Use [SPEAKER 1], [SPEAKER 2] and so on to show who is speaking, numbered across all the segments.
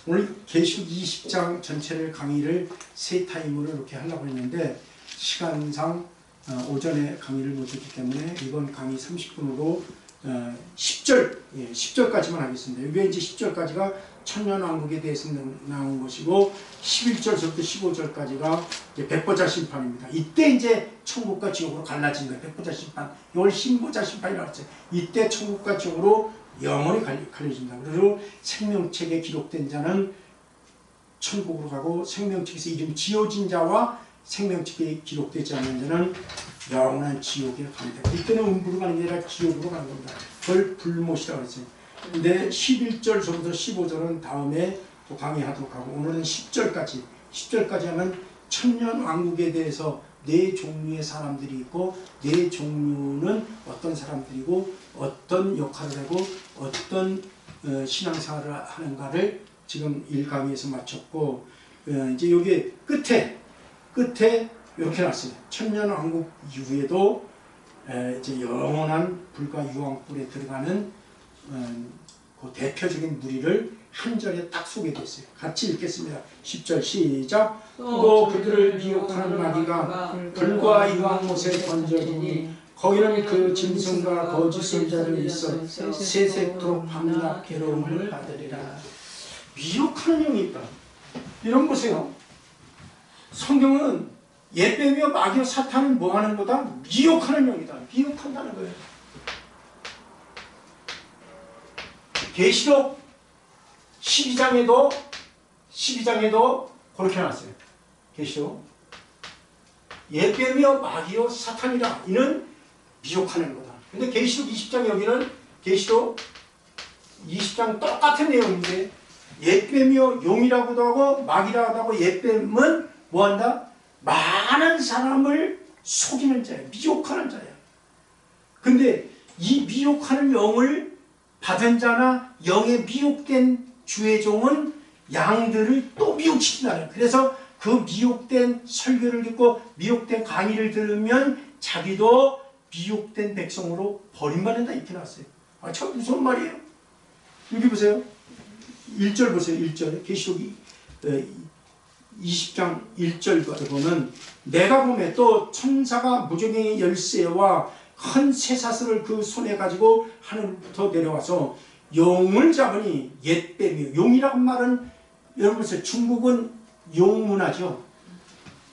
[SPEAKER 1] 오늘 계시록 20장 전체를 강의를 세 타임으로 이렇게 하려고 했는데 시간상 오전에 강의를 못했기 때문에 이번 강의 30분으로 10절까지만 하겠습니다. 왜 이제 10절까지가 천년왕국에 대해서 나온 것이고 11절부터 15절까지가 이제 백보자 심판입니다. 이때 이제 천국과 지옥으로 갈라진 거예요. 백보자 심판. 이걸 신보자 심판이라고 했어요. 이때 천국과 지옥으로 영원히 갈려진다. 그리고 생명책에 기록된 자는 천국으로 가고 생명책에서 이름 지어진 자와 생명책에 기록되지 않는 자는 영원한 지옥에 갑니다. 이때는 음부로 가는 게 아니라 지옥으로 가는 겁니다. 그걸 불못이라고 했어요. 근데 11절부터 15절은 다음에 또 강의하도록 하고 오늘은 10절까지 하면 천년왕국에 대해서 네 종류의 사람들이 있고 네 종류는 어떤 사람들이고 어떤 역할을 하고 어떤 신앙생활을 하는가를 지금 1강의에서 마쳤고 이제 여기 끝에 이렇게 났어요. 천년왕국 이후에도 이제 영원한 불과 유황불에 들어가는 그 대표적인 무리를 한 절에 딱 소개됐어요. 같이 읽겠습니다. 10절 시작. 또 그들을 미혹하는 마귀가 불과 유황못에 던져지니 거기는 그 짐승과 거짓 선자들이 있어 세세토록 밤낮 괴로움을 받으리라. 미혹하는 영이 있다. 이런 보세요. 성경은 예배며 마귀와 사탄은 뭐하는 거다? 미혹하는 영이다. 미혹한다는 거예요. 계시록 12장에도 그렇게 나왔어요. 계시록 예배며 마귀와 사탄이라 이는 미혹하는 거다. 근데 계시록 20장 여기는 계시록 20장 똑같은 내용인데 예배며 용이라고도 하고 마귀라고도 하고 예배면 뭐한다? 많은 사람을 속이는 자야. 미혹하는 자야. 근데 이 미혹하는 영을 받은 자나 영에 미혹된 주의 종은 양들을 또 미혹시킨다는. 그래서 그 미혹된 설교를 듣고 미혹된 강의를 들으면 자기도 미혹된 백성으로 버림받는다 이렇게 나왔어요. 아, 참 무서운 말이에요. 여기 보세요. 1절 보세요. 1절 계시록 20장 1절까지 보면 내가 보매 또 천사가 무저갱이 열쇠와 큰 쇠사슬을 그 손에 가지고 하늘부터 내려와서 용을 잡으니 옛뱀이요. 용이라는 말은 여러분 보세요. 중국은 용문화죠.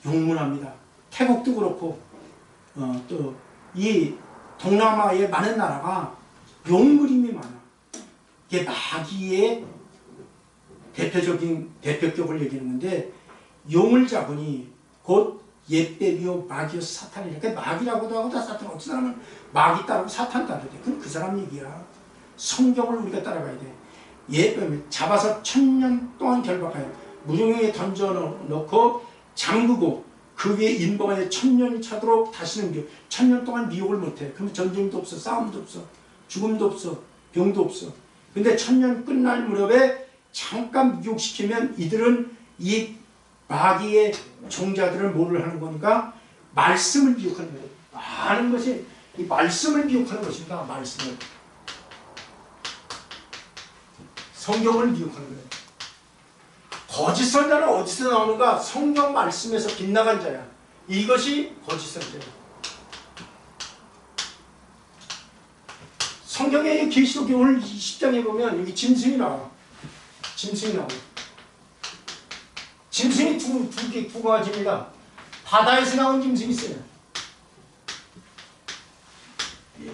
[SPEAKER 1] 용문화입니다. 태국도 그렇고 또 이 동남아의 많은 나라가 용 그림이 많아. 이게 마귀의 대표격을 얘기하는 건데 용을 잡으니 곧 옛뱀이요 마귀요 사탄이라. 그러니까 마귀라고도 하고 다 사탄. 어떤 사람은 마귀 따르고 사탄 따르대. 그건 그 사람 얘기야. 성경을 우리가 따라가야 돼. 옛뱀을 잡아서 1000년 동안 결박하여 무중에 던져놓고 잠그고 그 위에 인범하여 1000년이 차도록 다시는 1000년 동안 미혹을 못해. 그러면 전쟁도 없어, 싸움도 없어, 죽음도 없어, 병도 없어. 근데 1000년 끝날 무렵에 잠깐 미혹시키면 이들은 이 마귀의 종자들을 뭐를 하는 거니까 말씀을 미혹하는 거예요. 많은 것이 이 말씀을 미혹하는 것입니다. 말씀을. 성경을 미혹하는 거예요. 거짓 선자는 어디서 나오는가? 성경 말씀에서 빗나간 자야. 이것이 거짓 선자야. 성경의 계시록이 오늘 10장에 보면 여기 짐승이 나와. 짐승이 나와. 짐승이 두 가지입니다. 바다에서 나온 짐승이 있어요.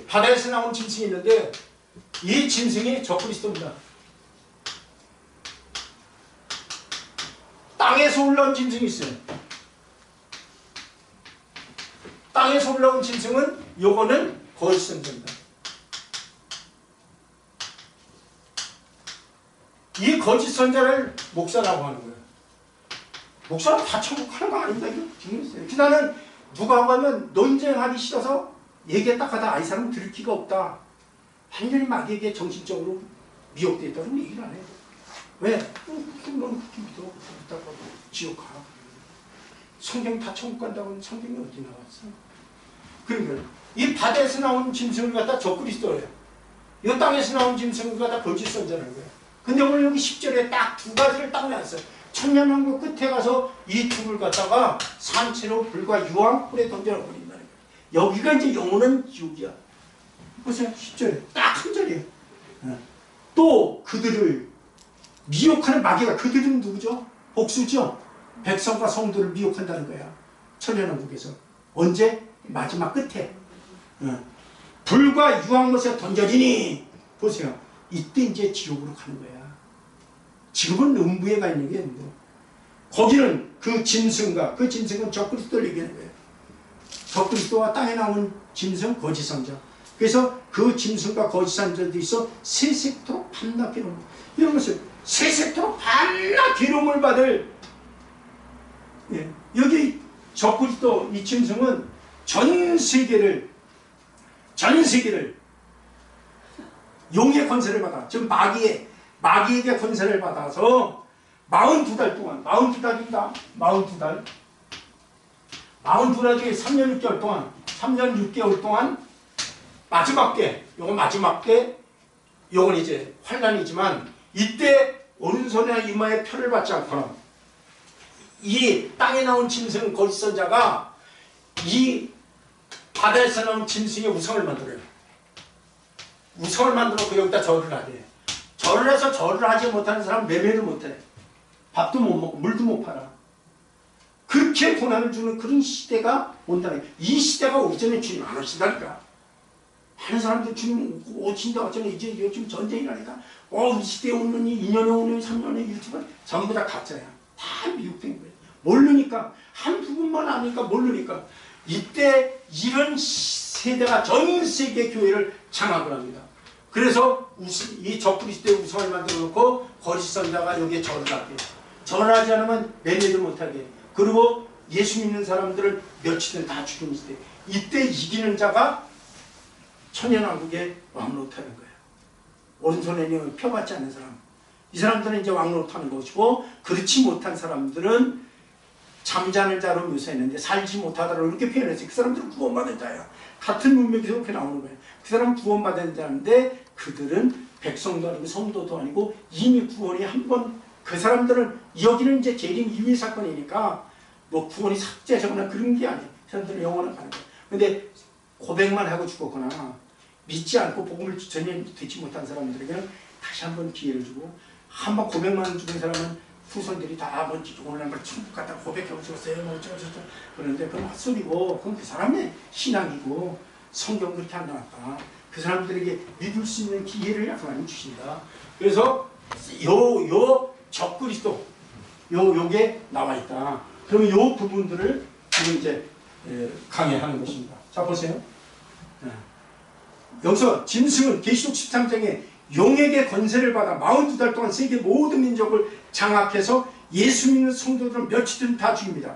[SPEAKER 1] 바다에서 나온 짐승이 있는데 이 짐승이 적그리스도입니다. 땅에서 올라온 짐승이 있어요. 땅에서 올라온 짐승은 요거는 거짓 선자입니다. 이 거짓 선자를 목사라고 하는 거예요. 목사는 다 천국하는 거 아닙니다. 이거 비밀이에요. 나는 누가 하면 논쟁하기 싫어서 얘기 딱 하다 이 사람은 들을 기가 없다. 완전히 마귀에게 정신적으로 미혹되어 있다는 얘기를 안 해요. 왜? 넌 그렇게 믿어. 그렇다고 지옥 가. 성경 다 천국 간다고 하는 성경이 어디 나왔어? 그러니까 이 바다에서 나온 짐승을 갖다 적그리스도예요. 이 땅에서 나온 짐승을 갖다 거짓 선자라는 거예요. 근데 오늘 여기 10절에 딱 두 가지를 딱 놨어요. 천년왕국 끝에 가서 이 둘을 갖다가 산채로 불과 유황불에 던져버린다는 거예요. 여기가 이제 영원한 지옥이야. 보세요. 10절에 딱 한 절이에요. 또 그들을 미혹하는 마귀가, 그들은 누구죠? 복수죠. 백성과 성도를 미혹한다는 거야. 천년왕국에서. 언제? 마지막 끝에. 불과 유황못에 던져지니, 보세요. 이때 이제 지옥으로 가는 거야. 지금은 음부에 가 있는 게 뭐. 거기는 그 짐승과, 그 짐승은 적그리스도를 얘기하는 거예요. 적그리스도와 땅에 나온 짐승, 거짓 선자. 그래서 그 짐승과 거짓 선자들이 있어 세세토록 밤낮 기름. 이런 것을 세세토록 밤낮 기름을 받을, 예. 여기 적그리스도 이 짐승은 전 세계를 용의 권세를 받아, 지금 마귀에게 권세를 받아서 42달 동안, 42달입니다. 42달. 42달 중에 3년 6개월 동안, 3년 6개월 동안 마지막 때, 요건 이제 환란이지만, 이때 오른손이나 이마에 표를 받지 않거나, 이 땅에 나온 짐승 거짓 선자가 이 바다에서 나온 짐승의 우상을 만들어요. 우상을 만들어 그 여기다 절을 하래. 절을 해서 절을 하지 못하는 사람은 매매를 못해. 밥도 못 먹고 물도 못 팔아. 그렇게 고난을 주는 그런 시대가 온다는 거예요. 이 시대가 오기 전에 주님 안 오신다니까. 많은 사람들 주님 오신다 어쩌면 이제 요즘 전쟁이 나니까 이 시대에 오느니 2년에 오느니 3년에 유튜브 전부 다 가짜야. 다 미혹된 거예요. 모르니까, 한 부분만 아니까 모르니까. 이때 이런 세대가 전 세계 교회를 장악을 합니다. 그래서 이 적그리스도의 우상을 만들어 놓고 거짓 선자가 여기에 절을 하게, 절을 하지 않으면 매매도 못하게, 그리고 예수 믿는 사람들을 며칠은 다 죽이는 시대. 이때 이기는 자가 천년왕국의 왕노릇하는 거예요. 오른손에 펴받지 않는 사람, 이 사람들은 이제 왕노릇하는 것이고, 그렇지 못한 사람들은 잠자는 자로 묘사했는데 살지 못하다라고 이렇게 표현했어요. 그 사람들은 구원받은 자야. 같은 문맥에서 그렇게 나오는 거예요. 그 사람은 구원받은 자인데 그들은 백성도 아니고 성도도 아니고 이미 구원이 한 번, 그 사람들은 여기는 이제 재림 이후의 사건이니까 뭐 구원이 삭제하거나 그런 게 아니에요. 그 사람들은 영원한 가는 거예요. 근데 고백만 하고 죽었거나 믿지 않고 복음을 전혀 듣지 못한 사람들에게는 다시 한번 기회를 주고, 한번 고백만 죽은 사람은 후손들이 다 뭔지 오늘 걸 천국 갔다 고백하고 죽었어요. 뭐 어쩌고저쩌고 그런데 그건 헛소리고, 그건 그 사람의 신앙이고 성경 그렇게 안 나왔다. 그 사람들에게 믿을 수 있는 기회를 하나님 주신다. 그래서 요 적그리스도 요게 나와 있다. 그러면 요 부분들을 지금 이제 강해하는 것입니다. 자 보세요. 여기서 짐승은 계시록 13장에 용에게 권세를 받아 42달 동안 세계 모든 민족을 장악해서 예수 믿는 성도들은 며칠은 다 죽입니다.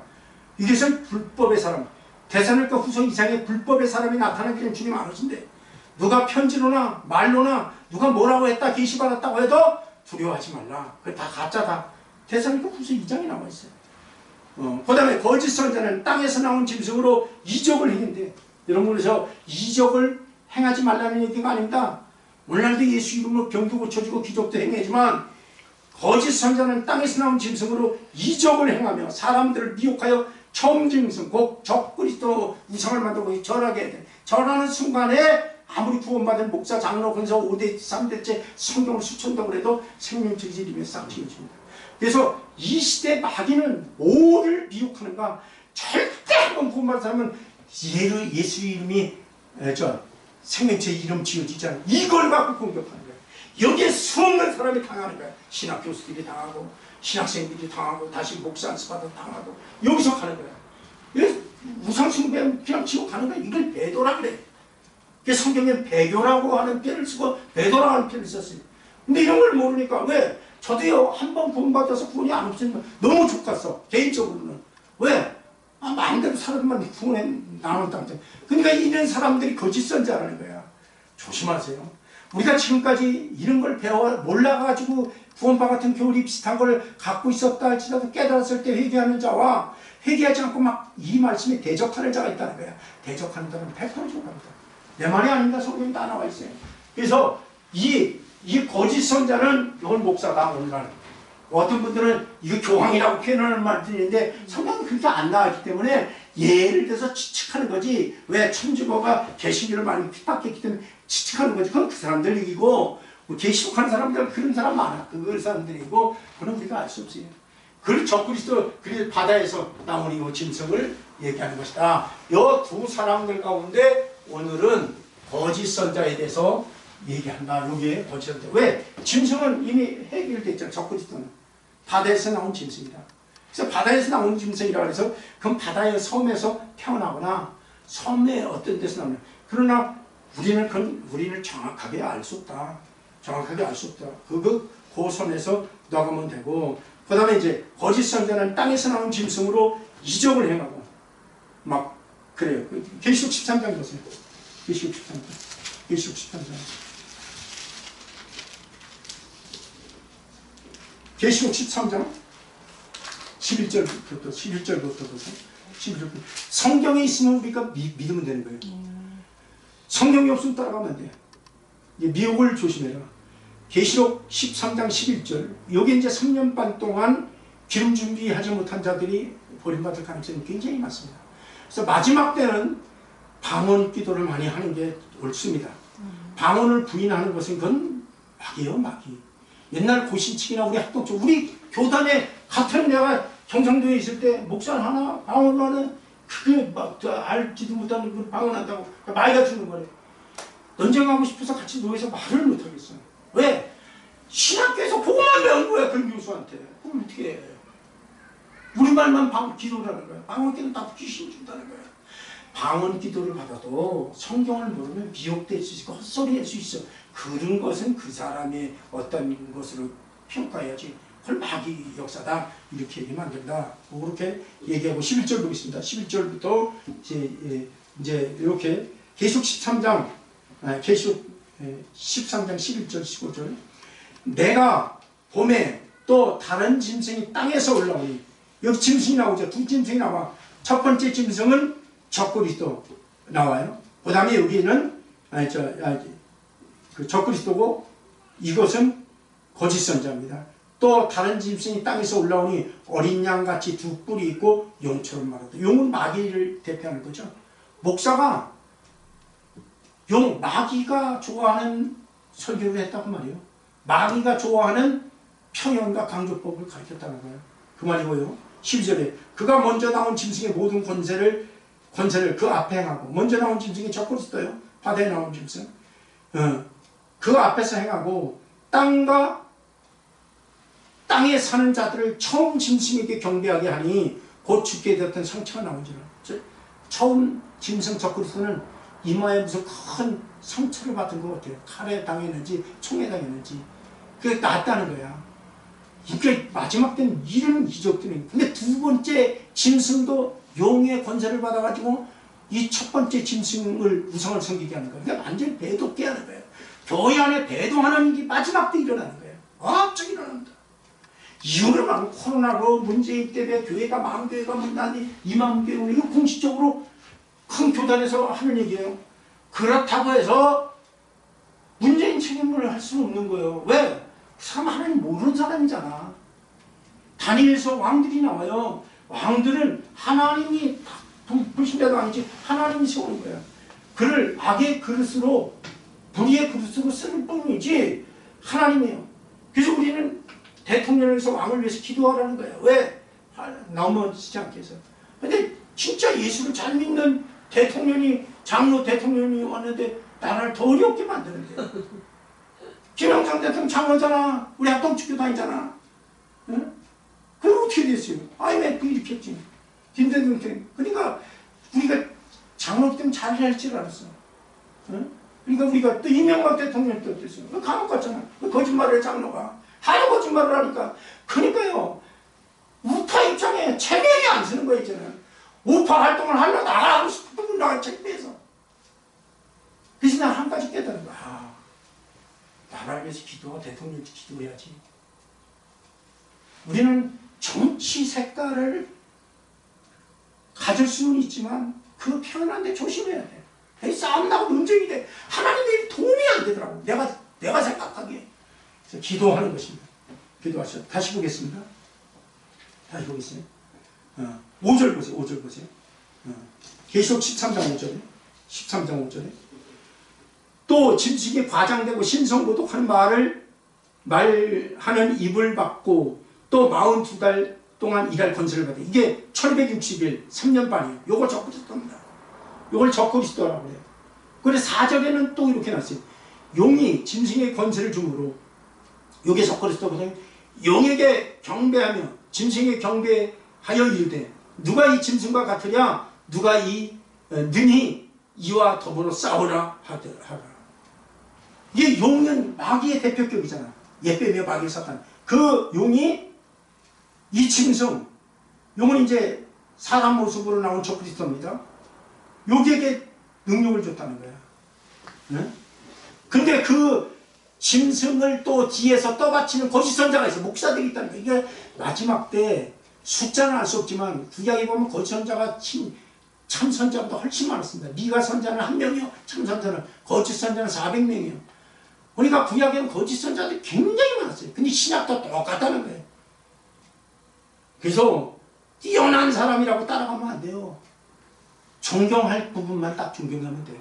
[SPEAKER 1] 이것은 불법의 사람, 대사늘과 후손 이상의 불법의 사람이 나타나기는 주님 안 오신대. 누가 편지로나 말로나 누가 뭐라고 했다 계시받았다고 해도 두려워하지 말라. 그게 다 가짜다. 대사늘과 후손 2장에 나와 있어요. 그 다음에 거짓 선자는 땅에서 나온 짐승으로 이적을 행한대. 여러분, 그래서 이적을 행하지 말라는 얘기가 아닙니다. 오늘날도 예수 이름으로 병도 고쳐주고 기적도 행하지만, 거짓 선자는 땅에서 나온 짐승으로 이적을 행하며 사람들을 미혹하여 처음 짐승 곧 적그리스도 우상을 만들고 절하게 해야 돼. 절하는 순간에 아무리 구원받은 목사, 장로, 권사 5대, 3대째 성경을 수천다고 해도 생명줄이 지리며 싹 튀어집니다. 그래서 이 시대 마귀는 뭐를 미혹하는가? 절대 한번 구원받은 사람은 예수 이름이 생명체 이름 지어지잖아. 이걸 갖고 공격하는 거야. 여기에 수없는 사람이 당하는 거야. 신학 교수들이 당하고, 신학생들이 당하고, 다시 목사 안수받아 당하고, 여기서 가는 거야. 우상숭배 그냥 지고 가는 거야. 이걸 배도라 그래. 그래서 성경에 배교라고 하는 표현을 쓰고 배도라고 하는 표현을 썼어요. 근데 이런 걸 모르니까, 왜? 저도요, 한 번 구원받아서 구원이 안 없으면 너무 좋겠어. 개인적으로는. 왜? 마음대로 살아도만 구원에 나눴다. 그러니까 이런 사람들이 거짓 선자라는 거야. 조심하세요. 우리가 지금까지 이런 걸 몰라가지고 구원파 같은 교리 비슷한 걸 갖고 있었다 할지라도 깨달았을 때 회개하는 자와 회개하지 않고 막 이 말씀에 대적하는 자가 있다는 거야. 대적하는 자는 100% 죽어갑니다. 내 말이 아닙니다. 성경에 다 나와 있어요. 그래서 이 이 거짓 선자는 이건 목사다 오늘날. 어떤 분들은 이거 교황이라고 표현하는 말들이 있는데 성경은 그렇게 안 나왔기 때문에 예를 들어서 추측하는 거지. 왜 천주교가 개신교를 많이 핍박했기 때문에 추측하는 거지. 그건 그 사람들 얘기고 개신하는 사람들 그런 사람 많아. 그 사람들이고 그건 우리가 알 수 없어요. 그 적그리스도 그 바다에서 나온 이 짐승을 얘기하는 것이다. 이 두 사람들 가운데 오늘은 거짓 선자에 대해서 얘기한다. 여기에 거짓 선자. 왜? 짐승은 이미 해결됐잖아. 적그리스도는. 바다에서 나온 짐승이다. 그래서 바다에서 나온 짐승이라고 해서 그건 바다의 섬에서 태어나거나 섬의 어떤 데서 나오냐. 그러나 우리는 정확하게 알 수 없다. 정확하게 알 수 없다. 그 선에서 나가면 되고, 그 다음에 이제 거짓 선자는 땅에서 나온 짐승으로 이적을 행하고 막 그래요. 계시록 13장 보세요. 계시록 13장. 계시록 13장. 계시록 13장 11절부터 보세요. 11절부터. 성경에 있으면 우리가 믿으면 되는 거예요. 성경이 없으면 따라가면 안 돼요. 미혹을 조심해라. 계시록 13장 11절. 여기 이제 3년 반 동안 기름 준비하지 못한 자들이 버림받을 가능성이 굉장히 많습니다. 그래서 마지막 때는 방언 기도를 많이 하는 게 옳습니다. 방언을 부인하는 것은 그건 마귀예요, 마귀. 옛날 고신칙이나 우리 학독적, 우리 교단에 같은 내가 경상도에 있을 때 목사 하나, 방언 하나, 그게 막 알지도 못하는 걸 방언한다고 마귀가 주는 거래. 논쟁하고 싶어서 같이 누워서 말을 못하겠어. 왜? 신학교에서 그것만 배운 거야, 그런 교수한테. 그럼 어떻게 해? 우리말만 기도를 하는 거야. 방언 기도는 다 귀신 준다는 거야. 방언 기도를 받아도 성경을 모르면 미혹될 수 있고 헛소리 할 수 있어. 그런 것은 그 사람의 어떤 것으로 평가해야지. 그걸 마귀 역사다. 이렇게 얘기하면 안 된다. 그렇게 얘기하고 11절 보겠습니다. 11절부터 이제 이렇게 계시록 13장, 계시록 13장 11절 15절. 내가 봄에 또 다른 짐승이 땅에서 올라오니, 여기 짐승이 나오죠. 두 짐승이 나와. 첫 번째 짐승은 적그리스도 나와요. 그 다음에 여기는 그 적그리스도고 이것은 거짓 선자입니다. 또 다른 짐승이 땅에서 올라오니 어린 양같이 두 뿔이 있고 용처럼 말하다. 용은 마귀를 대표하는 거죠. 목사가 마귀가 좋아하는 설교를 했다고 말이에요. 마귀가 좋아하는 평연과 강조법을 가르쳤다는 거예요. 그 말이 뭐예요? 12절에 그가 먼저 나온 짐승의 모든 권세를 그 앞에 행하고, 먼저 나온 짐승이 적그리스도예요. 바다에 나온 짐승. 그 앞에서 행하고 땅에 사는 자들을 처음 짐승에게 경배하게 하니 곧 죽게 되었던 상처가 나온지라. 처음 짐승 적그리스도는 이마에 무슨 큰 상처를 받은 것 같아요. 칼에 당했는지 총에 당했는지. 그게 낫다는 거야. 그러니까 마지막 때는 이런 이적들이. 근데 두 번째 짐승도 용의 권세를 받아가지고 이 첫 번째 짐승을 우상을 섬기게 하는 거예요. 그러니까 완전히 배도게 하는 거예요. 교회 안에 배도하는 일이 마지막 때 일어나는 거예요. 엄청 일어납니다. 이유를 말하면 코로나로 문재인 때문에 교회가 망교회가 문다니 2만 교회, 이거 공식적으로 큰 교단에서 하는 얘기예요. 그렇다고 해서 문재인 책임을 할 수는 없는 거예요. 왜? 그 사람 하나님 모르는 사람이잖아. 다니엘서 왕들이 나와요. 왕들은 하나님이 불신자도 아니지 하나님이 세우는 거야. 그를 악의 그릇으로 불의의 그릇으로 쓰는 뿐이지 하나님이에요. 그래서 우리는 대통령에서 왕을 위해서 기도하라는 거예요. 왜? 넘어지지 않게 해서. 근데 진짜 예수를 잘 믿는 대통령이 장로 대통령이 왔는데 나라를 더 어렵게 만드는데. 김영삼 대통령 장로잖아. 우리 합동축교 다니잖아. 응? 그럼 어떻게 됐어요? IMF 일으켰지. 김대중 때. 그러니까 우리가 장로 때문에 잘 할 줄 알았어. 응? 그러니까 우리가 또 이명박 대통령 때 어땠어요? 감옥 갔잖아. 거짓말을 해, 장로가. 하도 거짓말을 하니까. 그러니까요. 우파 입장에 체면이 안 쓰는 거 있잖아요. 우파 활동을 하려 나가고 싶으면 나가 책배에서. 그래서 난 한 가지 깨달은 거야. 아, 나라를 위해서 기도하고 대통령 기도해야지. 우리는 정치 색깔을 가질 수는 있지만 그 표현하는데 조심해야 돼. 싸움 나고 논쟁이 돼. 하나님의 도움이 안 되더라고. 내가 생각하기에. 그래서 기도하는 것입니다. 기도하셔. 다시 보겠습니다. 다시 보겠어요. 5절 보세요. 5절 보세요. 계시록 13장 5절에 13장 5절에 또 짐승이 과장되고 신성고독하는 말하는 입을 받고 또 42달 동안 일할 권세를 받아. 이게 1260일 3년 반이에요. 요걸 적그리스도입니다. 요걸 적그리스도라고 해요. 그래서 4절에는 또 이렇게 났어요. 용이 짐승의 권세를 주므로 요게 적그리스도거든요. 용에게 경배하며 짐승에 경배하여 이르되 누가 이 짐승과 같으랴 누가 능히 이와 더불어 싸우라 하라. 이게 용은 마귀의 대표격이잖아. 예배며 마귀의 사탄. 그 용이 이 짐승, 용은 이제 사람 모습으로 나온 적그리스도입니다. 여기에게 능력을 줬다는 거야. 네? 근데 그 짐승을 또 뒤에서 떠받치는 거짓 선자가 있어. 목사들이 있다는 거야. 이게 마지막 때 숫자는 알 수 없지만 구약에 보면 거짓 선자가 참 선자보다 훨씬 많았습니다. 미가 선자는 1명이요. 참 선자는 거짓 선자는 400명이요. 그러니까 구약에는 거짓 선자들이 굉장히 많았어요. 근데 신약도 똑같다는 거예요. 그래서 뛰어난 사람이라고 따라가면 안 돼요. 존경할 부분만 딱 존경하면 돼요.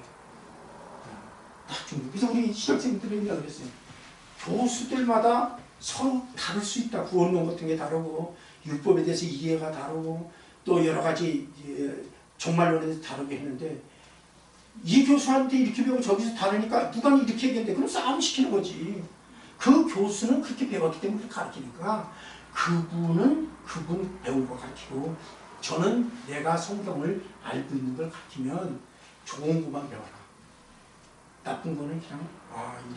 [SPEAKER 1] 딱 존경. 그래서 우리 신학생들이 그랬어요. 교수들마다 서로 다를 수 있다. 구원론 같은 게 다르고 율법에 대해서 이해가 다르고 또 여러 가지 종말론에 대해서 다르게 했는데 이 교수한테 이렇게 배우고 저기서 다르니까 누가 이렇게 얘기했는데 그럼 싸움 시키는 거지. 그 교수는 그렇게 배웠기 때문에 가르치니까 그분은 그분 배운 거 가르치고 저는 내가 성경을 알고 있는 걸 가르치면 좋은 것만 배워라. 나쁜 거는 그냥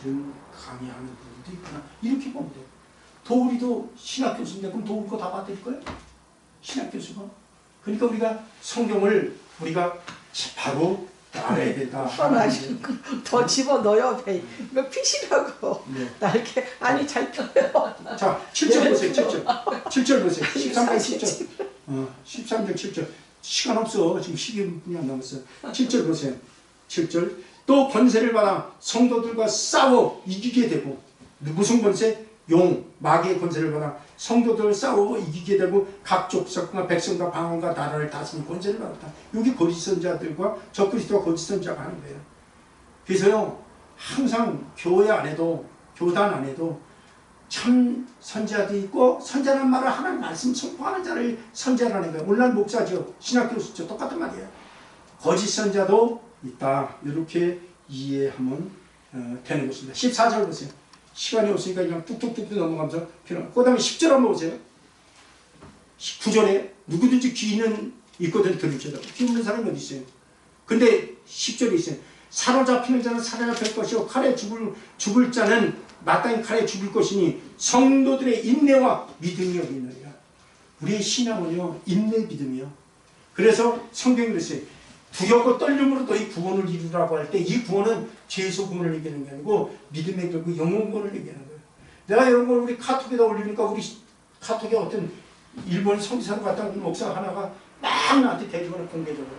[SPEAKER 1] 이런 강의하는 분도 있구나. 이렇게 보면 돼요. 도우리도 신학 교수인데 그럼 도우리 거 다 받을 거예요? 신학 교수가. 그러니까 우리가 성경을 우리가 바로 알아야 된다.
[SPEAKER 2] 더 집어넣어요. 이거 핏이라고.
[SPEAKER 1] 네.
[SPEAKER 2] 나 이렇게 아니 잘 펴요.
[SPEAKER 1] 자, 7절 보세요. 7절 보세요. 13장 7절. 13장 7절. 시간 없어. 지금 12분이 안 남았어요. 7절 보세요. 7절. 또 권세를 받아 성도들과 싸워 이기게 되고 무슨 권세? 용, 마귀의 권세를 받아 성도들을 싸워 이기게 되고 각 족속과 백성과 방언과 나라를 다스리는 권세를 받았다. 여기 거짓 선자들과 적그리스도와 거짓 선자가 하는 거예요. 그래서요 항상 교회 안에도 교단 안에도 참 선자도 있고 선자란 말을 하나님 말씀 선포하는 자를 선자라는 거예요. 물론 목사죠. 신학교수죠. 똑같은 말이에요. 거짓 선자도 있다. 이렇게 이해하면 되는 것입니다. 14절 보세요. 시간이 없으니까 그냥 뚝뚝뚝 넘어가면서 그 다음에 10절 한번 보세요. 9절에 누구든지 귀는 있거든 들을지어다. 귀 없는 사람이 어디 있어요? 근데 10절에 있어요. 사로잡히는 자는 사로잡힐 것이요 칼에 죽을 자는 마땅히 칼에 죽을 것이니 성도들의 인내와 믿음이 어디 있느니라. 우리의 신앙은요 인내 믿음이요. 그래서 성경이 그랬어요. 두렵고 떨림으로 너희 구원을 이루라고 할 때 이 구원은 죄에서 구원을 얘기하는 게 아니고 믿음의 결국 영혼 구원을 얘기하는 거예요. 내가 이런 걸 우리 카톡에다 올리니까 우리 카톡에 어떤 일본 성지사로 갔다 온 목사 하나가 막 나한테 대주거나 공개적으로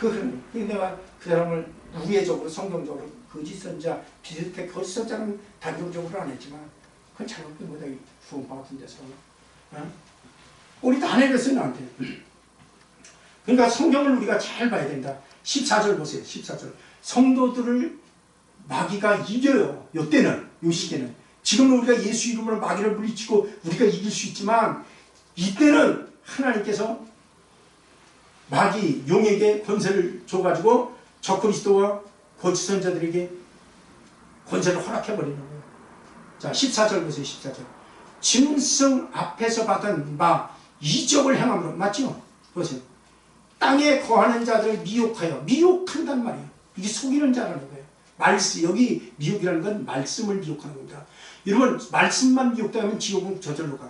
[SPEAKER 1] 그래서 내가 그 사람을 우회적으로 성경적으로 거짓 선자 비슷해 거짓 선자는 단정적으로 안 했지만 그건 잘못된 거다. 구원파 같은 데서 우리 다 내렸어요 나한테. 그러니까 성경을 우리가 잘 봐야 된다. 14절 보세요. 14절. 성도들을 마귀가 이겨요. 이때는, 이 시기에는. 지금은 우리가 예수 이름으로 마귀를 물리치고 우리가 이길 수 있지만 이때는 하나님께서 마귀, 용에게 권세를 줘가지고 적그리스도와 거짓 선자들에게 권세를 허락해버리는 거예요. 자, 14절 보세요. 14절. 짐승 앞에서 받은 바 이적을 행함으로 맞죠? 보세요. 땅에 거하는 자들을 미혹한단 말이에요. 이게 속이는 자라는 거예요. 여기 미혹이라는 건 말씀을 미혹하는 겁니다. 여러분 말씀만 미혹되면 지옥은 저절로 가.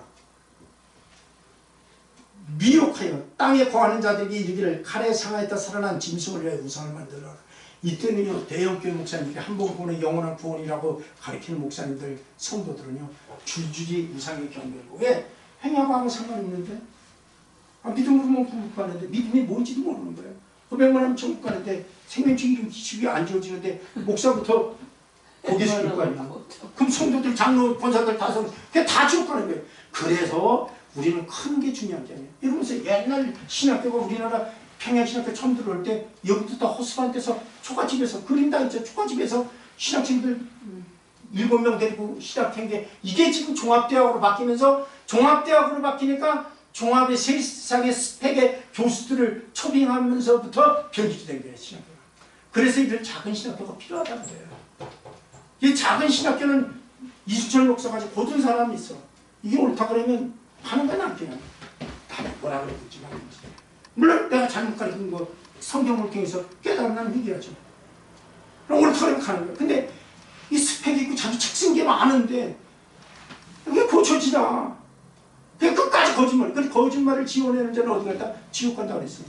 [SPEAKER 1] 미혹하여 땅에 거하는 자들에게 이르기를 칼에 상하였다 살아난 짐승을 위하여 우상을 만들어라. 이때는요 대형교회 목사님들이 한복권의 영원한 구원이라고 가르치는 목사님들 성도들은요 줄줄이 우상에 경배하고 왜? 행하고 아무 상관없는데 믿음으로만 천국 가는데 믿음이 뭔지도 모르는 거예요. 500만 원 천국 가는데 생명책 이름 기축이 안 지어지는데 목사부터 고개 숙일 거 아니야. 그럼 성도들, 장로, 권사들 다 그게 다 지옥가는 거예요. 그래서 우리는 큰 게 중요한 게 아니에요. 이러면서 옛날 신학교가 우리나라 평양신학교 처음 들어올 때 여기부터 호수반 데서 초가집에서 그린다 있죠. 초가집에서 신학생들 7명 데리고 신학한 게 이게 지금 종합대학으로 바뀌면서 종합대학으로 바뀌니까 종합의 세상의 스펙의 교수들을 초빙하면서부터 변질이 된 거예요. 신학교가. 그래서 이런 작은 신학교가 필요하다는 거예요. 이 작은 신학교는 이수철 목사까지 고든 사람이 있어. 이게 옳다 그러면 하는 건 안 돼요. 다 뭐라 그랬지 말인지. 물론 내가 잘못 가르친 거 성경을 통해서 깨달으면 나는 회개하죠. 그럼 옳다 그러면 가는 거야. 근데 이 스펙이 있고 자기 책 쓴 게 많은데 이게 고쳐지다. 그게 끝까지 거짓말. 그 거짓말을 지어내는 자는 어디 갔다? 지옥 간다 그랬어요.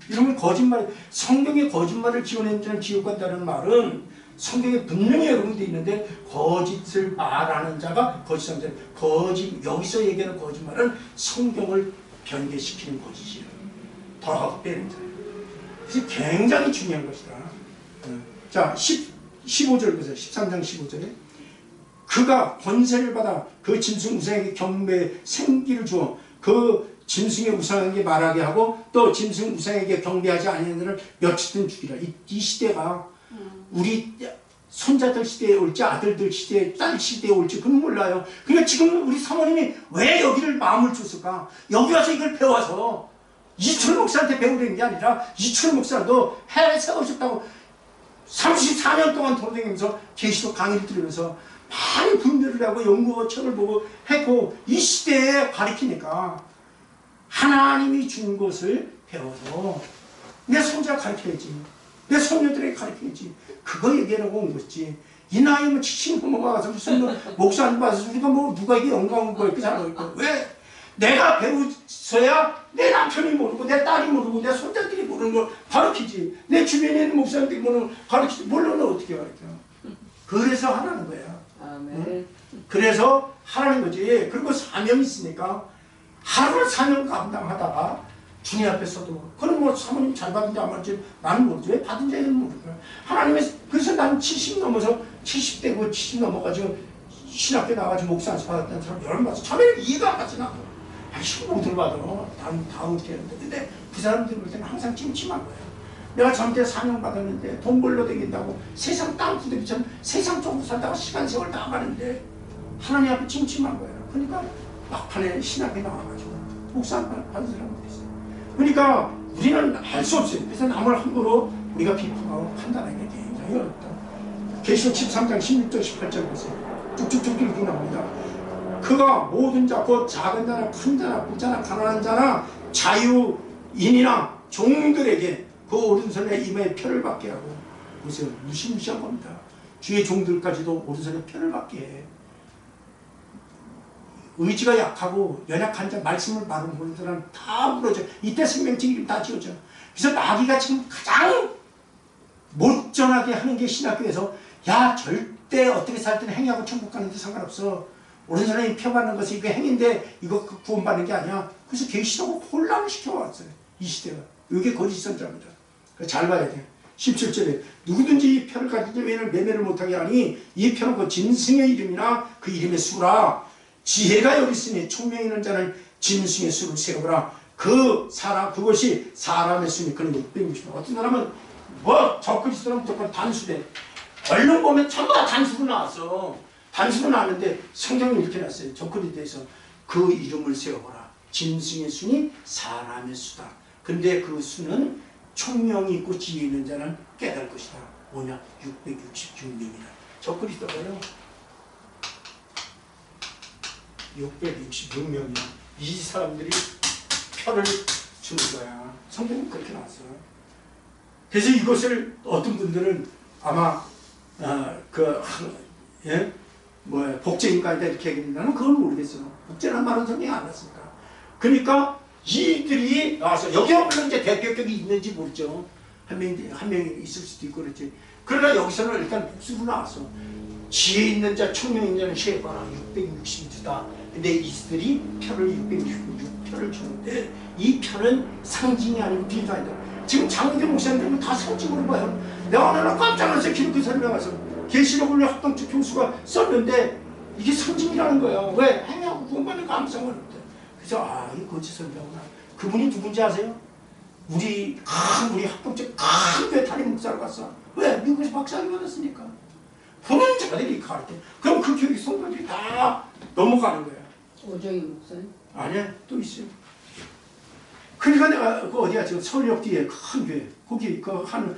[SPEAKER 1] 이러면 거짓말, 성경에 거짓말을 지어내는 자는 지옥 간다는 말은 성경에 분명히 여러분도 있는데 거짓을 말하는 자가 거짓한 자. 여기서 얘기하는 거짓말은 성경을 변개시키는 거짓이에요. 더 빼는 자예요. 그래서 굉장히 중요한 것이다. 자, 15절 보세요. 13장 15절에 그가 권세를 받아 그 짐승 우상에게 경배에 생기를 주어 그 짐승의 우상에게 말하게 하고 또 짐승 우상에게 경배하지 아니하는 자를 며칠든 죽이라. 이 시대가 우리 손자들 시대에 올지 아들들 시대에 딸 시대에 올지 그건 몰라요. 그러니까 지금 우리 사모님이 왜 여기를 마음을 줬을까? 여기 와서 이걸 배워서 이철 목사한테 배우려는 게 아니라 이철 목사도 해외에 세우셨다고 34년 동안 돌아다니면서 계시록 강의를 들으면서 많이 분별을 하고 연구와 책을 보고 했고 이 시대에 가르치니까 하나님이 준 것을 배워서 내 손자 가르쳐야지. 내 손녀들에게 가르쳐야지. 그거 얘기하라고 온 것이지. 이 나이면 70 넘어가서 무슨 목사님 봐서 우리가 뭐 누가 이게 영광을 뭐 이렇게 살아가니까 왜? 내가 배우서야 내 남편이 모르고 내 딸이 모르고 내 손자들이 모르는 걸 가르치지. 내 주변에 있는 목사님들이 모르는 걸 가르치지. 모르면 어떻게 가르쳐. 그래서 하라는 거야.
[SPEAKER 2] 아멘.
[SPEAKER 1] 응? 그래서 하라는 거지. 그리고 사명이 있으니까 하루를 사명 감당하다가 주님 앞에서도 그럼 뭐 사모님 잘 받은지 안 받은지 나는 모르지. 왜 받은지 모르는 거야. 하나님의 그래서 나는 70 넘어서 70대고 70 넘어가지고 신학교 나가지고 목사 안수 받았다는 사람 여러 번 봤어. 처음에는 이해가 안 가지 나. 아이씨 못 들어봐도 다음 어떻게 하는데. 근데 그 사람들 볼 때는 항상 찜찜한 거야. 내가 전때 사명 받았는데 돈 벌러 다닌다고 세상 땅 부대비처럼 세상 쪽으로 살다가 시간 세월 다 가는데 하나님 앞에 찜찜한 거야. 그러니까 막판에 신학에 나와가지고 목사 받은 사람들이 있어요. 그러니까 우리는 할 수 없어요. 그래서 남을 함부로 우리가 비판하고 판단하는 게 굉장히 어렵다. 계시록 13장 16절 18절 보세요. 쭉쭉쭉 이렇게 나옵니다. 그가 모든 자, 곧 작은 자나 큰 자나 부자나 가난한 자나 자유인이나 종들에게 그 오른손에 임에 표를 받게 하고 보세요. 무시무시한 겁니다. 주의 종들까지도 오른손에 표를 받게 해. 의지가 약하고 연약한 자, 말씀을 바로 모르는 사람 다 부러져. 이때 생명책 이름 다 지워져. 그래서 마귀가 지금 가장 못전하게 하는 게 신학교에서 야 절대 어떻게 살든 행위하고 천국 가는데 상관없어. 오른손에 표 받는 것이 이거 행인데 이거 구원받는 게 아니야. 그래서 계시록을 혼란을 시켜왔어요. 이 시대가. 이게 거짓 선자입니다. 잘 봐야 돼. 17절에 누구든지 이 표를 가진 자 외에는 매매를 못하게 하니 이 표는 그 짐승의 이름이나 그 이름의 수라. 지혜가 여기 있으니 총명 있는 자는 짐승의 수를 세우라. 그것이 사람의 수니 그런 거 660. 어떤 사람은 뭐 적그리스도는 무조건 단수래. 얼른 보면 전부 다 단수로 나왔어. 단수로 나왔는데 성경은 이렇게 놨어요. 적그리스도에서 그 이름을 세워보라. 짐승의 수니 사람의 수다. 근데 그 수는 총명이 있고 지혜 있는 자는 깨달을 것이다. 뭐냐? 666명이다. 적그리스도가요. 666명이야. 이 사람들이 표를 주는 거야. 성경은 그렇게 나왔어요. 그래서 이것을 어떤 분들은 아마 복제인가이다 이렇게 얘기한다는 그건 모르겠어요. 복제라는 말은 성경에 안 났으니까. 그러니까 이들이 나와서 여기에 물론 이제 대표격이 있는지 모르죠. 한 명이 있을 수도 있고 그렇지. 그러나 여기서는 일단 복수로 나왔어. 지혜 있는 자, 총명 있는 자는 세봐라. 660주다. 근데 이들이 표를 666표를 주는데 이 표는 상징이 아니고 비유도 아니다. 지금 장교 목사님들은 다 상징으로 봐요. 내가 오늘 깜짝 놀라서 기독교 설명해서 계시록을 합동측 교수가 썼는데 이게 성증이라는 거예요. 왜? 행하고 구원받는 감성을 없대. 그래서 이 거짓 선자구나. 그분이 누군지 아세요? 우리 합동측 큰 교회 담임 목사로 갔어. 왜? 미국에서 박사학위 받았으니까. 그런 자들이 가르쳐. 그럼 그 교회 성도들이 다 넘어가는 거야.
[SPEAKER 3] 오정희 목사님?
[SPEAKER 1] 아니야, 또 있어요. 그러니까 내가 그 어디야, 지금 서울역 뒤에 큰 교회 거기 그 한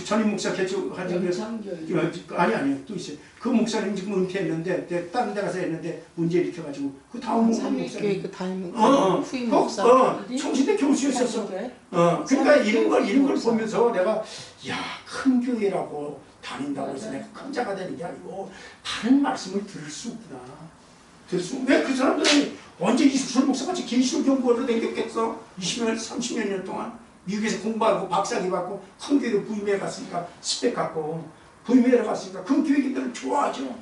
[SPEAKER 1] 전임 목사 개척한
[SPEAKER 3] 영창교회.
[SPEAKER 1] 아니 또 있어요. 그 목사님 지금 은퇴했는데 내가 다른 데 가서 했는데 문제 일으켜가지고 그 다음 목사님
[SPEAKER 2] 삼일교회 그 담임 목사, 후임 목사.
[SPEAKER 1] 청신대 교수였었어. 그러니까 이런 걸 보면서 내가 큰 교회라고 다닌다고 해서 내가 큰 자가 되는 게 아니고 다른 말씀을 들을 수 없구나. 왜 그 사람들이 언제 이수철 목사같이 계시록 연구하러 댕겼겠어? 20년, 30여 년 동안 미국에서 공부하고 박사학위 받고 큰 교회로 부임해 갔으니까 스펙 갖고 부임해 갔으니까 그 교회들은 좋아하죠.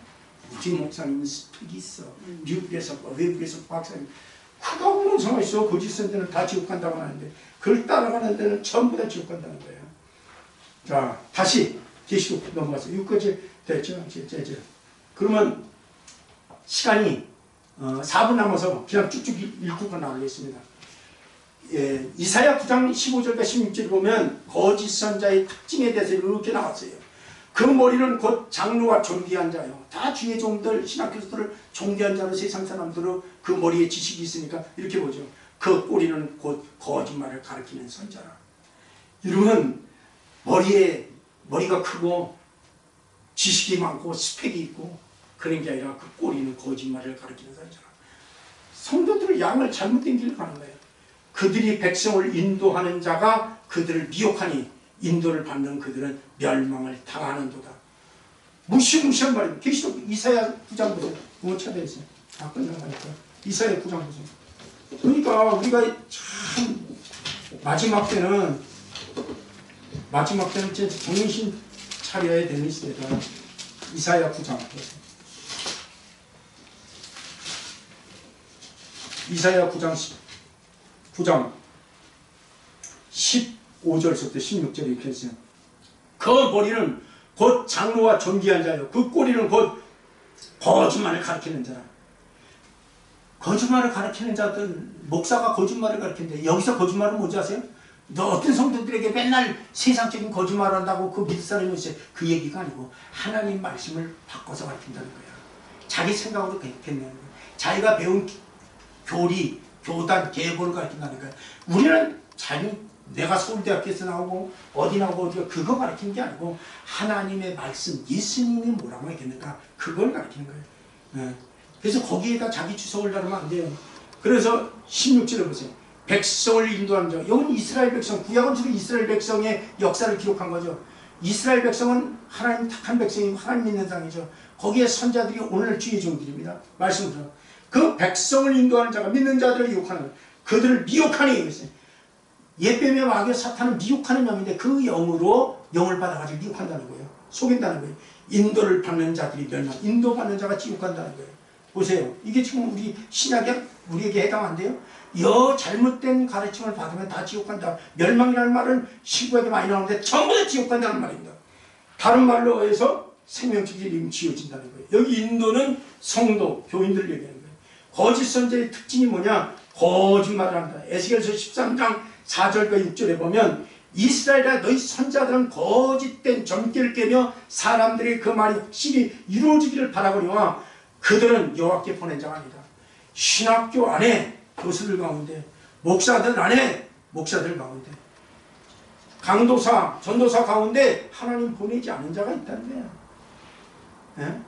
[SPEAKER 1] 우리 목사님은 스펙이 있어. 미국에서 외국에서 박사님 그가 공무원성이 있어. 거짓 선자는 다 지옥 간다고 하는데 그걸 따라가는 데는 전부 다 지옥 간다는 거예요. 자, 다시 계시록 넘어가서 여기까지 됐죠? 그러면 시간이 4분 남아서 그냥 쭉쭉 읽고 나오겠습니다. 이사야 9장 15절과 16절을 보면 거짓 선자의 특징에 대해서 이렇게 나왔어요. 그 머리는 곧 장로와 존귀한 자요. 다 주의 종들, 신학교수들을 존귀한 자로 세상 사람들은 그 머리에 지식이 있으니까 이렇게 보죠. 그 꼬리는 곧 거짓말을 가리키는 선자라. 이러면 머리가 크고 지식이 많고 스펙이 있고 그런 게 아니라 그 꼬리는 거짓말을 가리키는 선자라. 성도들을 양을 잘못된 길을 가는 거예요. 그들이 백성을 인도하는 자가 그들을 미혹하니 인도를 받는 그들은 멸망을 당하는도다. 무시무시한 말입니다. 계시록 이사야 9장 보세요. 그거 찾아야 있어요. 끝나가니까. 이사야 9장 보세요. 그러니까 우리가 참 마지막 때는 정신 차려야 되는 시대다. 이사야 9장 보세요. 이사야 9장 15절부터 16절에 이렇게 했어요. 그 머리는 곧 장로와 존귀한 자요. 그 꼬리는 곧 거짓말을 가르치는 자라. 거짓말을 가르치는 자들, 목사가 거짓말을 가르치는데 여기서 거짓말은 뭔지 아세요? 너 어떤 성도들에게 맨날 세상적인 거짓말을 한다고 그 믿을 사람이 있어요. 그 얘기가 아니고 하나님 말씀을 바꿔서 가르친다는 거야. 자기 생각으로 가르친다는 거야. 자기가 배운 교리, 교단, 계보를 가르친다는 거야. 우리는 내가 서울대학교에서 나오고 어디 나오고 어디가 그거 가르치는 게 아니고 하나님의 말씀, 예수님이 뭐라고 했겠는가 그걸 가르치는 거예요. 그래서 거기에다 자기 주석을 달으면 안 돼요. 그래서 16절에 보세요. 백성을 인도하는 자. 이건 이스라엘 백성, 구약은 주로 이스라엘 백성의 역사를 기록한 거죠. 이스라엘 백성은 하나님 택한 백성이고 하나님 믿는 당이죠. 거기에 선자들이 오늘 주의 종들입니다. 말씀으로. 그 백성을 인도하는 자가 믿는 자들을 유혹하는 거예요. 그들을 미혹하니 이랬어요. 옛뱀의 마귀 사탄은 미혹하는 영인데 그 영으로 영을 받아가지고 미혹한다는 거예요. 속인다는 거예요. 인도를 받는 자들이 멸망, 인도받는 자가 지옥간다는 거예요. 보세요. 이게 지금 우리 신약에 우리에게 해당 안 돼요? 잘못된 가르침을 받으면 다 지옥간다. 멸망이라는 말은 신구에게 많이 나오는데 전부 다 지옥간다는 말입니다. 다른 말로 해서 생명책이 이름이 지어진다는 거예요. 여기 인도는 성도, 교인들을 얘기하는 거예요. 거짓 선자의 특징이 뭐냐? 거짓말을 한다. 에스겔서 13장 4절과 6절에 보면 이스라엘아 너희 선자들은 거짓된 점괘를 깨며 사람들이 그 말이 확실히 이루어지기를 바라거니와 그들은 여호와께 보낸 자가 아니다. 신학교 안에 교수들 가운데, 목사들 안에 목사들 가운데, 강도사, 전도사 가운데 하나님 보내지 않은 자가 있다는 거야.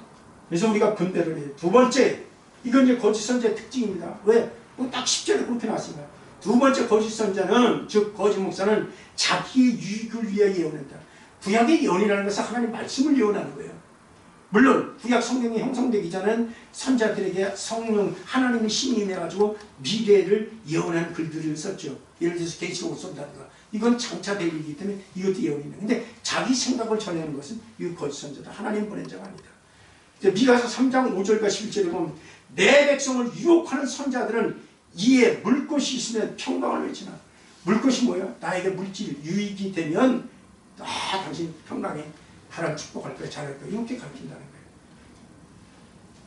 [SPEAKER 1] 그래서 우리가 분별을 해요. 두 번째, 이건 이제 거짓 선자의 특징입니다. 왜? 딱 10절에 그렇게 나왔습니다. 두 번째 거짓 선자는, 즉 거짓 목사는 자기의 유익을 위하여 예언한다. 구약의 예언이라는 것은 하나님 말씀을 예언하는 거예요. 물론 구약 성경이 형성되기 전엔 선자들에게 성령 하나님의 신이 임해가지고 미래를 예언하는 글들을 썼죠. 예를 들어서 계시록을 쓴다든가. 이건 장차 될 일이기 때문에 이것도 예언이네. 근데 자기 생각을 전하는 것은 이 거짓 선자다. 하나님 보낸 자가 아니다. 미가서 3장 5절과 11절에 보면 내 백성을 유혹하는 선자들은 이에 물 것이 있으면 평강을 외치나. 물 것이 뭐야? 나에게 물질 유익이 되면 당신 평강해. 하나님 축복할 거야, 잘할 거야. 이렇게 가르친다는 거예요.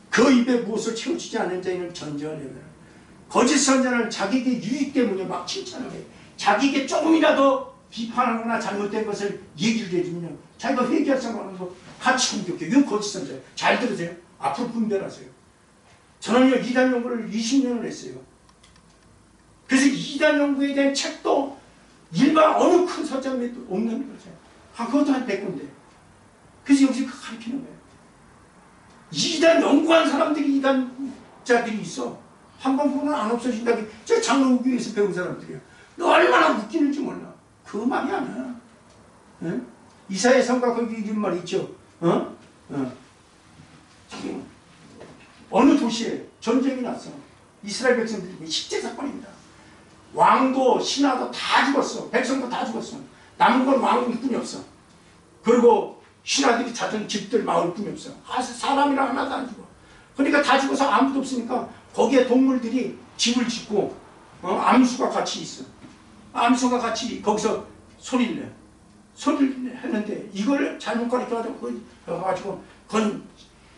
[SPEAKER 1] 그 입에 무엇을 채우지 않는 자에는 전쟁을 거짓 선자는 자기에게 유익 때문에 막 칭찬을 해. 자기에게 조금이라도 비판하거나 잘못된 것을 얘기를 해주면 자기가 회개할 생각하는 거 같이 공격해. 이건 거짓 선자예요. 잘 들으세요. 앞으로 분별하세요. 저는요 이단 연구를 20년을 했어요. 그래서 이단 연구에 대한 책도 일반 어느 큰 서점에도 없는 거죠. 그것도 한 100군데. 그래서 여기서 가르치는 거예요. 이단 연구한 사람들이 이단자들이 있어. 한 번 보면 안 없어진다. 저 장로교에서 배운 사람들이야. 너 얼마나 웃기는지 몰라. 그 말이 아니야. 응? 이사야 선가 거기 이런 말 있죠. 어느 도시에 전쟁이 났어. 이스라엘 백성들이 식재 사건입니다. 왕도 신하도 다 죽었어. 백성도 다 죽었어. 남은 건 왕뿐이 없어. 그리고 신하들이 찾은 집들 마을뿐이 없어. 사람이랑 하나도 안 죽어. 그러니까 다 죽어서 아무도 없으니까 거기에 동물들이 집을 짓고 암수가 같이 있어. 암수가 같이 거기서 소리를 내. 소리를 했는데 이걸 잘못 가르쳐가지고 그건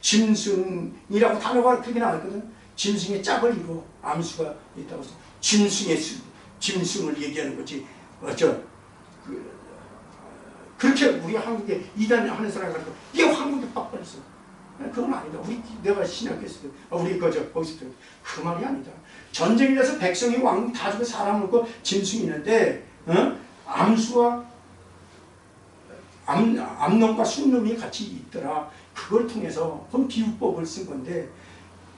[SPEAKER 1] 짐승이라고 단어가 그렇게 나왔거든. 짐승의 짝을 이루고 암수가 있다고 해서 짐승을 얘기하는 거지. 그렇게 우리 한국에 이단 하는 사람이 가지고 이게 한국에 빡 뻔했어. 그건 아니다. 내가 신학했을 때 우리 거기서 그 말이 아니다. 전쟁이 나서 백성이 왕이 다 죽고 사람 없고 짐승이 있는데 암놈과 순놈이 같이 있더라. 그걸 통해서 그건 비유법을 쓴 건데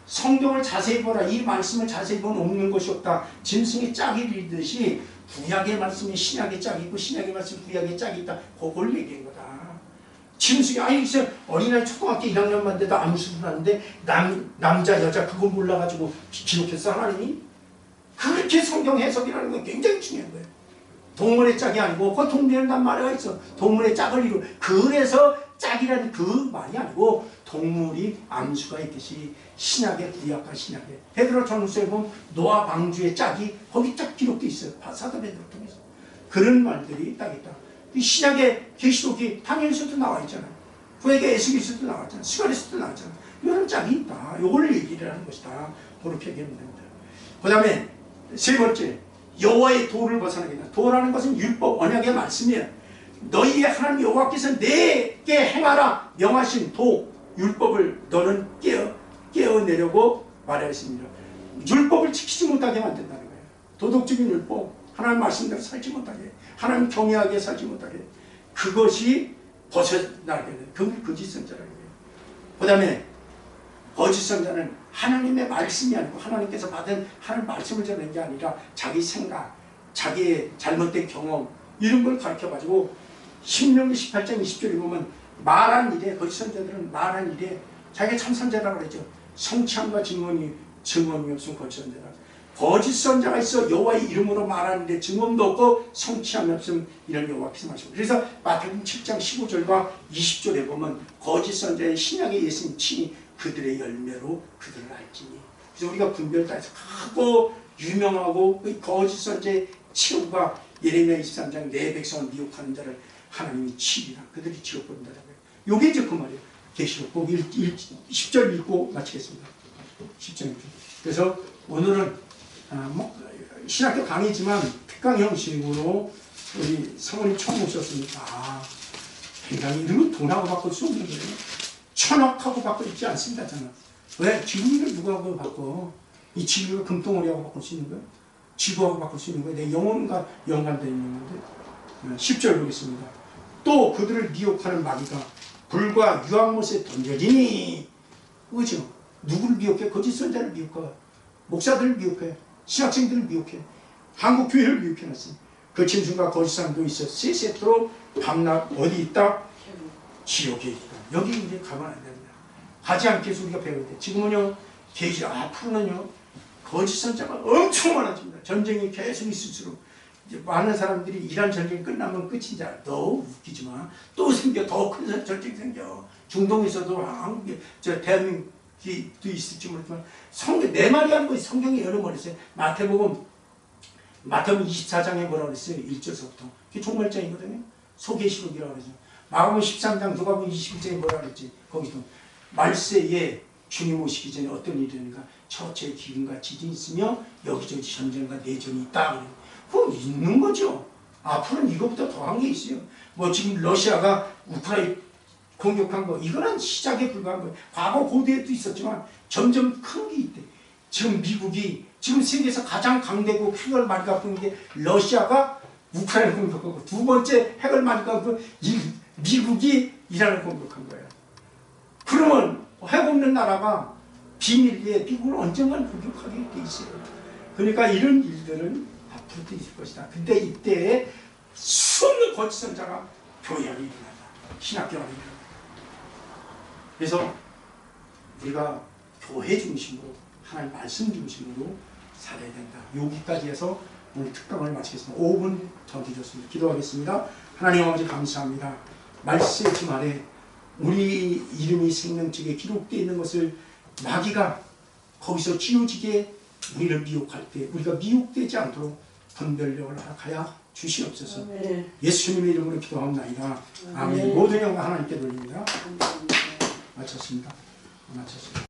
[SPEAKER 1] 성경을 자세히 보라. 이 말씀을 자세히 보면 없는 것이 없다. 짐승의 짝이 있듯이 구약의 말씀이 신약의 짝이 있고 신약의 말씀이 구약의 짝이 있다. 그걸 얘기한 거다. 짐승이 글쎄 어린아이 초등학교 1학년만 돼도 암수를 하는데 남자 여자 그거 몰라가지고 기록했어 하나님이? 그렇게 성경 해석이라는 건 굉장히 중요한 거예요. 동물의 짝이 아니고 그 동물이라는 말이 있어. 동물의 짝을 이루. 그래서 짝이라는 그 말이 아니고 동물이 암수가 있듯이 신약의 구약과 신약의 베드로 전후서에 보면 노아 방주의 짝이 거기 딱 기록돼 있어요. 사도 베드로 통해서 그런 말들이 딱 있다. 이 신약의 계시록이 당연히서도 나와 있잖아요. 구약의 에스겔서도 나왔잖아요. 스가랴서도 나왔잖아요. 이런 짝이 있다. 이걸 얘기를 하는 것이다. 그렇게 얘기하면 됩니다. 그 다음에 세 번째 여호와의 도를 벗어나게 된다. 도라는 것은 율법 언약의 말씀이에요. 너희의 하나님 여호와께서 내게 행하라 명하신 도 율법을 너는 깨어내려고 말하였습니다. 율법을 지키지 못하게 만든다는 거예요. 도덕적인 율법 하나님 말씀대로 살지 못하게 하나님 경외하게 살지 못하게 그것이 벗어나게 돼요. 그건 거짓 선자라는 거예요. 그 다음에 거짓 선자는 하나님의 말씀이 아니고 하나님께서 받은 하나님 말씀을 전하는 게 아니라 자기 생각, 자기의 잘못된 경험 이런 걸 가르쳐가지고 신명기 18장 20절에 보면 말한 일에 거짓 선자들은 말한 일에 자기가 참 선자라고 그러죠. 성취함과 증언이 없으면 거짓 선자라. 거짓 선자가 있어 여호와의 이름으로 말하는데 증언도 없고 성취함이 없으면 이런 여호와께서 말씀하십니다. 그래서 마태복음 7장 15절과 20절에 보면 거짓 선자의 신약의 예수님 친히 그들의 열매로 그들을 알지니. 그래서 우리가 분별다해서 크고 유명하고 거짓 선자의 최후가 예레미야 23장 내 백성을 미혹하는 자를 하나님이 치리라. 그들이 지옥 본다라고요. 요게 이제 그 말이에요. 계시록 10절 읽고 마치겠습니다. 10절 읽고. 그래서 오늘은 신학교 강의지만 특강 형식으로 우리 사모님 처음 오셨으니까 굉장히 이런 돈하고 바꿀 수 없는 거예요. 천억하고 바꿀 수 있지 않습니다. 저는. 왜? 지구를 누구하고 바꿔? 이 지구를 금덩어리하고 바꿀 수 있는 거예요? 지구하고 바꿀 수 있는 거예요? 내 영혼과 연관되어 있는 건데. 10절 보겠습니다. 또 그들을 미혹하는 마귀가 불과 유황못에 던져지니. 그죠? 누구를 미혹해? 거짓 선자를 미혹해. 목사들을 미혹해. 신학생들을 미혹해. 한국 교회를 미혹해놨어요. 그 짐승과 거짓 사람도 있어. 세세토록 밤낮 어디 있다? 지옥에 있다. 여기 이제 가면 안 됩니다. 가지 않게 해서 우리가 배워야 돼. 지금은요, 앞으로는요, 거짓 선자가 엄청 많아집니다. 전쟁이 계속 있을수록. 이제 많은 사람들이 이란 전쟁이 끝나면 끝인 줄 알아. 너 웃기지 마. 또 생겨. 더 큰 전쟁 생겨. 중동에서도 한국에, 대한민국도 있을지 모르지만, 내 말이 아니고 성경이 여러 번 있어요. 마태복음 24장에 뭐라고 그랬어요? 1절서부터. 그게 종말장이거든요. 소계시록이라고 그러죠. 마가복음 13장 누가복음 21장에 뭐라 그랬지? 거기도 말세에 주님 오시기 전에 어떤 일이 되는가? 처처의 기근과 지진이 있으며 여기저기 전쟁과 내전이 있다. 그거 있는 거죠. 앞으로는 이것보다 더한 게 있어요. 뭐 지금 러시아가 우크라이나 공격한 거 이거는 시작에 불과한 거예요. 과거 고대에도 있었지만 점점 큰 게 있대. 지금 미국이 지금 세계에서 가장 강대국 핵을 많이 갖고 있는 게 러시아가 우크라이나 공격하고 두 번째 핵을 많이 갖고 미국이 이란을 공격한 거예요. 그러면 핵 없는 나라가 비밀리에 미국을 언젠간 공격하게 돼 있어요. 그러니까 이런 일들은 앞으로도 있을 것이다. 근데 이때에 수없는 거짓선자가 교회 안에 일어난다. 신학교 안에 일어난다. 그래서 우리가 교회 중심으로 하나님 말씀 중심으로 살아야 된다. 여기까지 해서 오늘 특강을 마치겠습니다. 5분 더 드렸습니다. 기도하겠습니다. 하나님 아버지 감사합니다. 말씀의 주말에 우리 이름이 생명책에 기록되어 있는 것을 마귀가 거기서 쥐어지게 우리를 미혹할 때 우리가 미혹되지 않도록 분별력을 허락하여 주시옵소서. 예수님의 이름으로 기도합나이다. 아멘. 모든 영광 하나님께 돌립니다. 마쳤습니다. 마쳤습니다.